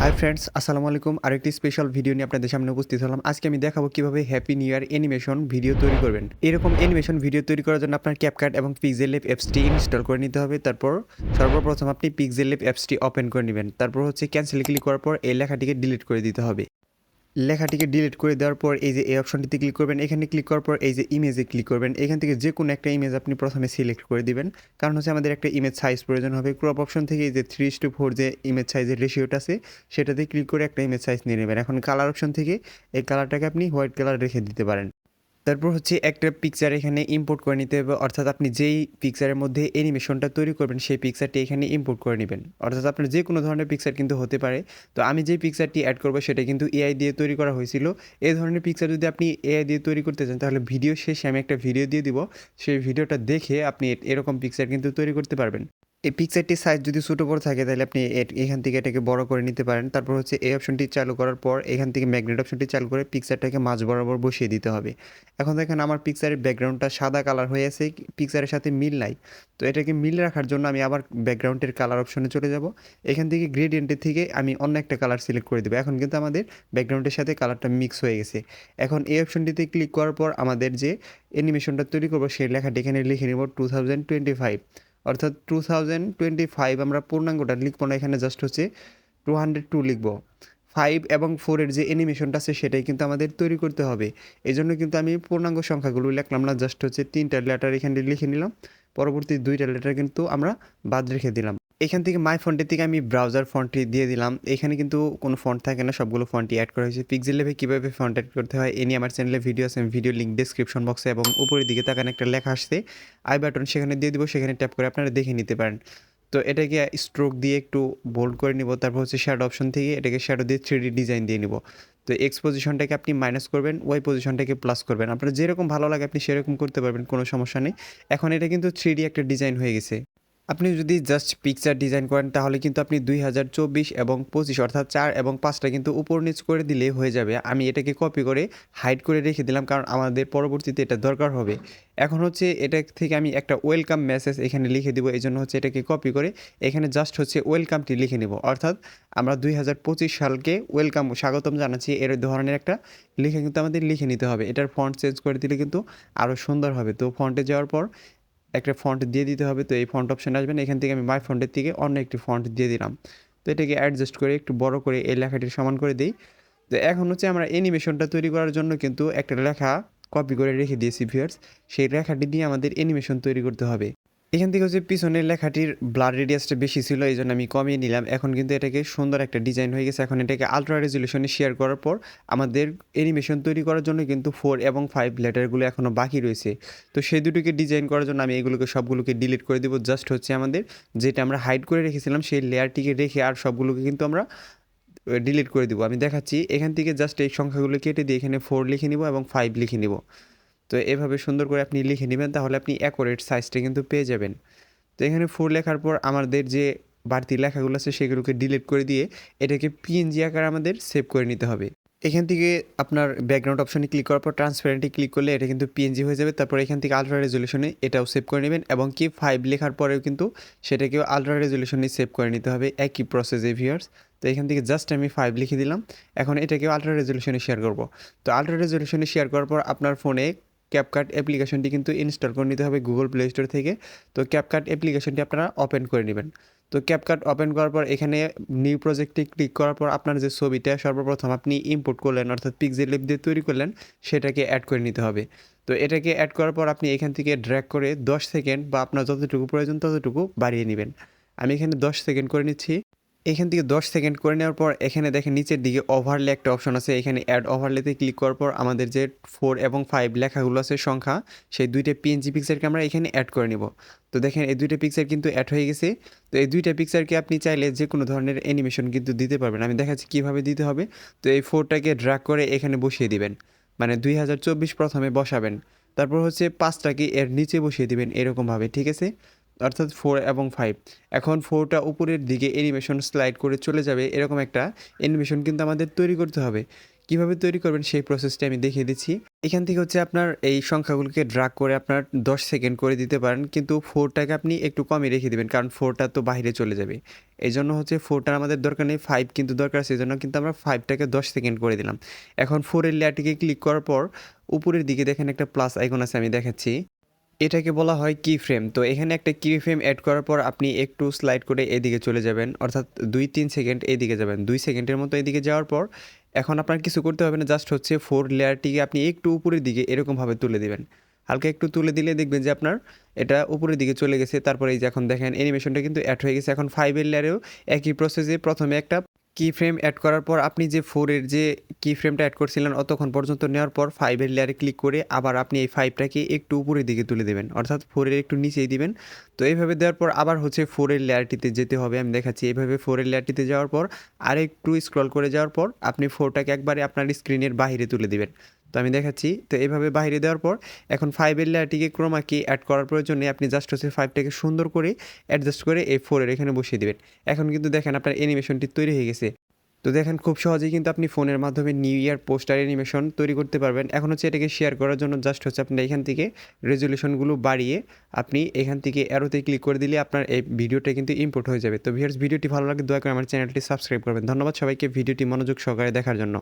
Hi friends, আসসালামু আলাইকুম। আরেকটি স্পেশাল ভিডিও নিয়ে আপনাদের সামনে উপস্থিত হলাম। আজকে আমি দেখাবো কিভাবে happy new year animation video তৈরি করবেন। এরকম অ্যানিমেশন ভিডিও তৈরি করার জন্য আপনার ক্যাপকাট এবং পিক্সেল ল্যাব অ্যাপসটি ইনস্টল করে নিতে হবে। তারপর সর্বপ্রথম আপনি পিক্সেল ল্যাব অ্যাপসটি ওপেন করে নেবেন। তারপর হচ্ছে ক্যান্সেলে ক্লিক করার পর এই লেখাটিকে ডিলিট করে দিতে হবে। লেখাটিকে ডিলিট করে দেওয়ার পর এই যে এই অপশনটিতে ক্লিক করবেন। এখানে ক্লিক করার পর এই যে ইমেজে ক্লিক করবেন। এখান থেকে যে কোনো একটা ইমেজ আপনি প্রথমে সিলেক্ট করে দিবেন, কারণ হচ্ছে আমাদের একটা ইমেজ সাইজ প্রয়োজন হবে। ক্রপ অপশন থেকে এই যে 3:4 যে ইমেজ সাইজের রেশিওটা আছে সেটাতে ক্লিক করে একটা ইমেজ সাইজ নিয়ে নেবেন। এখন কালার অপশন থেকে এই কালারটাকে আপনি হোয়াইট কালার রেখে দিতে পারেন। তারপর হচ্ছে একটা পিকচার এখানে ইম্পোর্ট করে নিতে হবে, অর্থাৎ আপনি যেই পিকচারের মধ্যে অ্যানিমেশনটা তৈরি করবেন সেই পিকচারটি এখানে ইম্পোর্ট করে নেবেন। অর্থাৎ আপনার যে কোনো ধরনের পিকচার কিন্তু হতে পারে। তো আমি যেই পিকচারটি অ্যাড করবো সেটা কিন্তু এআই দিয়ে তৈরি করা হয়েছিল। এই ধরনের পিকচার যদি আপনি এআই দিয়ে তৈরি করতে চান তাহলে ভিডিও শেষে আমি একটা ভিডিও দিয়ে দিব, সেই ভিডিওটা দেখে আপনি এরকম পিকচার কিন্তু তৈরি করতে পারবেন। এই পিকচারটির সাইজ যদি ছোটো বড় থাকে তাহলে আপনি এখান থেকে এটাকে বড় করে নিতে পারেন। তারপর হচ্ছে এই অপশনটি চালু করার পর এখান থেকে ম্যাগনেট অপশনটি চালু করে পিকচারটাকে মাঝ বরাবর বসিয়ে দিতে হবে। এখন দেখেন আমার পিকচারের ব্যাকগ্রাউন্ডটা সাদা কালার হয়ে আছে, পিকচারের সাথে মিল নাই। তো এটাকে মিল রাখার জন্য আমি আবার ব্যাকগ্রাউন্ডের কালার অপশনে চলে যাব। এখান থেকে গ্রেডিয়েন্টের থেকে আমি অন্য একটা কালার সিলেক্ট করে দেবো। এখন কিন্তু আমাদের ব্যাকগ্রাউন্ডের সাথে কালারটা মিক্স হয়ে গেছে। এখন এই অপশনটিতে ক্লিক করার পর আমাদের যে অ্যানিমেশনটা তৈরি করবো সেই লেখাটি এখানে লিখে নেব 2025, অর্থাৎ 2025 আমরা পূর্ণাঙ্গটা লিখবো না, এখানে জাস্ট হচ্ছে 202 লিখবো। 5 এবং 4 এর যে অ্যানিমেশনটা আছে সেটাই কিন্তু আমাদের তৈরি করতে হবে। এই জন্য কিন্তু আমি পূর্ণাঙ্গ সংখ্যাগুলো লিখলাম না, জাস্ট হচ্ছে 3টা লেটার এখানে লিখে নিলাম। পরবর্তী 2টা লেটার কিন্তু আমরা বাদ রেখে দিলাম। এখান থেকে মাই ফন্টের থেকে আমি ব্রাউজার ফন্টটি দিয়ে দিলাম। এখানে কিন্তু কোনো ফন্ট থাকে না, সবগুলো ফন্টই অ্যাড করা হয়েছে। পিক্সেল ল্যাবে কীভাবে ফন্ট অ্যাড করতে হয় এ নিয়ে আমার চ্যানেলে ভিডিও আছে, ভিডিও লিঙ্ক ডেসক্রিপশন বক্সে এবং উপরের দিকে তাকান একটা লেখা আসছে আই বাটন, সেখানে দিয়ে দিব, সেখানে ট্যাপ করে আপনারা দেখে নিতে পারেন। তো এটাকে স্ট্রোক দিয়ে একটু বোল্ড করে নিব। তারপর হচ্ছে শ্যাডো অপশন থেকে এটাকে শ্যাডো দিয়ে 3D ডিজাইন দিয়ে নিব। তো এক্স পজিশনটাকে আপনি মাইনাস করবেন, ওয়াই পজিশনটাকে প্লাস করবেন। আপনার যেরকম ভালো লাগে আপনি সেরকম করতে পারবেন, কোনো সমস্যা নেই। এখন এটা কিন্তু 3D একটা ডিজাইন হয়ে গেছে। আপনি যদি জাস্ট পিকচার ডিজাইন করেন তাহলে কিন্তু আপনি 2024 এবং 25 অর্থাৎ 4 এবং 5টা কিন্তু উপর নিচ করে দিলে হয়ে যাবে। আমি এটাকে কপি করে হাইড করে রেখে দিলাম, কারণ আমাদের পরবর্তীতে এটা দরকার হবে। এখন হচ্ছে এটা থেকে আমি একটা ওয়েলকাম মেসেজ এখানে লিখে দিব, এই জন্য হচ্ছে এটাকে কপি করে এখানে জাস্ট হচ্ছে ওয়েলকামটি লিখে নেব। অর্থাৎ আমরা 2025 সালকে ওয়েলকাম, স্বাগতম জানাচ্ছি, এর ধরনের একটা লিখে কিন্তু আমাদের লিখে নিতে হবে। এটার ফন্ট চেঞ্জ করে দিলে কিন্তু আরও সুন্দর হবে। তো ফন্টে যাওয়ার পর একটা ফন্ট দিয়ে দিতে হবে। তো এই ফন্ট অপশানে আসবেন, এখান থেকে আমি মাই ফন্টের থেকে অন্য একটি ফন্ট দিয়ে দিলাম। তো এটাকে অ্যাডজাস্ট করে একটু বড় করে এই লেখাটির সমান করে দিই। তো এখন হচ্ছে আমরা অ্যানিমেশনটা তৈরি করার জন্য কিন্তু একটা লেখা কপি করে রেখে দিয়েছি ভিউয়ার্স, সেই লেখাটি দিয়ে আমাদের অ্যানিমেশন তৈরি করতে হবে। এখান থেকে হচ্ছে পিছনের লেখাটির ব্লার রেডিয়াসটা বেশি ছিল, এই জন্য আমি কমিয়ে নিলাম। এখন কিন্তু এটাকে সুন্দর একটা ডিজাইন হয়ে গেছে। এখন এটাকে আলট্রা রেজলিউশনে শেয়ার করার পর আমাদের অ্যানিমেশন তৈরি করার জন্য কিন্তু 4 এবং 5 লেটারগুলো এখনও বাকি রয়েছে। তো সেই দুটোকে ডিজাইন করার জন্য আমি এগুলোকে সবগুলোকে ডিলিট করে দেবো। জাস্ট হচ্ছে আমাদের যেটা আমরা হাইড করে রেখেছিলাম সেই লেয়ারটিকে রেখে আর সবগুলোকে কিন্তু আমরা ডিলিট করে দিব। আমি দেখাচ্ছি, এখান থেকে জাস্ট এই সংখ্যাগুলো কেটে দিয়ে এখানে 4 লিখে নিব এবং 5 লিখে নিব। তো এভাবে সুন্দর করে আপনি লিখে নেবেন, তাহলে আপনি অ্যাকুরেট সাইজটা কিন্তু পেয়ে যাবেন। তো এখানে 4 লেখার পর আমাদের যে বাড়তি লেখাগুলো আছে সেগুলোকে ডিলিট করে দিয়ে এটাকে পিএনজি আকারে আমাদের সেভ করে নিতে হবে। এখান থেকে আপনার ব্যাকগ্রাউন্ড অপশনে ক্লিক করার পর ট্রান্সপারেন্টে ক্লিক করলে এটা কিন্তু পিএনজি হয়ে যাবে। তারপর এখান থেকে আলট্রা রেজলিউশনে এটাও সেভ করে নেবেন, এবং কি 5 লেখার পরেও কিন্তু সেটাকেও আলট্রা রেজলিউশনে সেভ করে নিতে হবে, একই প্রসেসে ভিউয়ার্স। তো এখান থেকে জাস্ট আমি 5 লিখে দিলাম। এখন এটাকেও আলট্রা রেজলিউশনে শেয়ার করব। তো আলট্রা রেজলিউশনে শেয়ার করার পর আপনার ফোনে ক্যাপকাট অ্যাপ্লিকেশনটি কিন্তু ইনস্টল করে নিতে হবে গুগল প্লে স্টোর থেকে। তো ক্যাপকাট অ্যাপ্লিকেশনটি আপনারা ওপেন করে নেবেন। তো ক্যাপকাট ওপেন করার পর এখানে নিউ প্রজেক্টে ক্লিক করার পর আপনার যে ছবিটা সর্বপ্রথম আপনি ইম্পোর্ট করলেন, অর্থাৎ পিক্সেল ল্যাব দিয়ে তৈরি করলেন, সেটাকে অ্যাড করে নিতে হবে। তো এটাকে অ্যাড করার পর আপনি এখান থেকে ড্র্যাগ করে 10 সেকেন্ড বা আপনার যতটুকু প্রয়োজন ততটুকু বাড়িয়ে নেবেন। আমি এখানে 10 সেকেন্ড করে নিচ্ছি। এখান থেকে 10 সেকেন্ড করে নেওয়ার পর এখানে দেখেন নিচের দিকে ওভারলে একটা অপশন আছে, এখানে অ্যাড ওভারলেতে ক্লিক করার পর আমাদের যে 4 এবং 5 লেখাগুলো আছে সংখ্যা, সেই দুইটা পিএনজি পিকচারকে আমরা এখানে অ্যাড করে নিব। তো দেখেন এই দুইটা পিকচার কিন্তু অ্যাড হয়ে গেছে। তো এই দুইটা পিকচারকে আপনি চাইলে যে কোনো ধরনের অ্যানিমেশন কিন্তু দিতে পারবেন। আমি দেখাচ্ছি কীভাবে দিতে হবে। তো এই 4টাকে ড্র্যাগ করে এখানে বসিয়ে দিবেন, মানে 2024 প্রথমে বসাবেন। তারপর হচ্ছে 5টাকে এর নিচে বসিয়ে দিবেন এরকমভাবে, ঠিক আছে? অর্থাৎ 4 এবং 5। এখন 4টা উপরের দিকে অ্যানিমেশন স্লাইড করে চলে যাবে, এরকম একটা অ্যানিমেশন কিন্তু আমাদের তৈরি করতে হবে। কিভাবে তৈরি করবেন সেই প্রসেসটা আমি দেখিয়ে দিচ্ছি। এখান থেকে হচ্ছে আপনার এই সংখ্যাগুলোকে ড্রাগ করে আপনার 10 সেকেন্ড করে দিতে পারেন। কিন্তু 4 টাকে আপনি একটু কমই রেখে দিবেন। কারণ 4 টা তো বাহিরে চলে যাবে। এজন্য হচ্ছে 4 টার আমাদের দরকার নেই, 5 কিন্তু দরকার আছে। এজন্য কিন্তু আমরা 5 টাকে 10 সেকেন্ড করে দিলাম। এখন 4 এর লেয়ারটিকে ক্লিক করার পর উপরের দিকে দেখেন একটা প্লাস আইকন আছে, আমি দেখাচ্ছি। এটাকে বলা হয় কি ফ্রেম। তো এখানে একটা কি ফ্রেম এড করার পর আপনি একটু স্লাইড করে এদিকে চলে যাবেন, অর্থাৎ 2-3 সেকেন্ড এদিকে যাবেন। 2 সেকেন্ডের মতো এদিকে যাওয়ার পর এখন আপনার কিছু করতে হবে না, জাস্ট হচ্ছে 4 লেয়ারটিকে আপনি একটু উপরের দিকে এরকমভাবে তুলে দিবেন। হালকা একটু তুলে দিলে দেখবেন যে আপনার এটা উপরের দিকে চলে গেছে। তারপরে এই যে এখন দেখেন অ্যানিমেশনটা কিন্তু অ্যাড হয়ে গেছে। এখন 5 এর লেয়ারেও একই প্রসেসে প্রথমে একটা কি ফ্রেম এড করার পর আপনি যে 4 এর যে কি ফ্রেমটা এড করছিলেন অতক্ষণ পর্যন্ত নেওয়ার পর 5 এর লেয়ারে ক্লিক করে আবার আপনি এই 5 টাকে একটু উপরের দিকে তুলে দেবেন, অর্থাৎ 4 এর একটু নিচেই দিবেন। তো এইভাবে দেওয়ার পর আবার হচ্ছে 4 এর লেয়ারটিতে যেতে হবে, আমি দেখাচ্ছি। এভাবে 4 এর লেয়ারটিতে যাওয়ার পর আরেকটু স্ক্রল করে যাওয়ার পর আপনি 4 টাকে একবারে আপনার স্ক্রিনের বাহিরে তুলে দিবেন। তো আমি দেখাচ্ছি। তো এভাবে বাহিরে দেওয়ার পর এখন 5 এর লেয়ারটিকে ক্রোমা কি অ্যাড করার প্রয়োজন নেই। আপনি জাস্ট হচ্ছে 5 টাকে সুন্দর করে অ্যাডজাস্ট করে এই 4 এর এখানে বসিয়ে দিবেন। এখন কিন্তু দেখেন আপনার অ্যানিমেশনটি তৈরি হয়ে গেছে। তো দেখেন খুব সহজেই কিন্তু আপনি ফোনের মাধ্যমে নিউ ইয়ার পোস্টার অ্যানিমেশন তৈরি করতে পারবেন। এখন হচ্ছে এটাকে শেয়ার করার জন্য জাস্ট হচ্ছে আপনি এখান থেকে রেজুলেশনগুলো বাড়িয়ে আপনি এখান থেকে অ্যারোতে ক্লিক করে দিলে আপনার এই ভিডিওটা কিন্তু ইম্পোর্ট হয়ে যাবে। তো ভিউয়ার্স, ভিডিওটি ভালো লাগলে দয়া করে আমার চ্যানেলটি সাবস্ক্রাইব করবেন। ধন্যবাদ সবাইকে ভিডিওটি মনোযোগ সহকারে দেখার জন্য।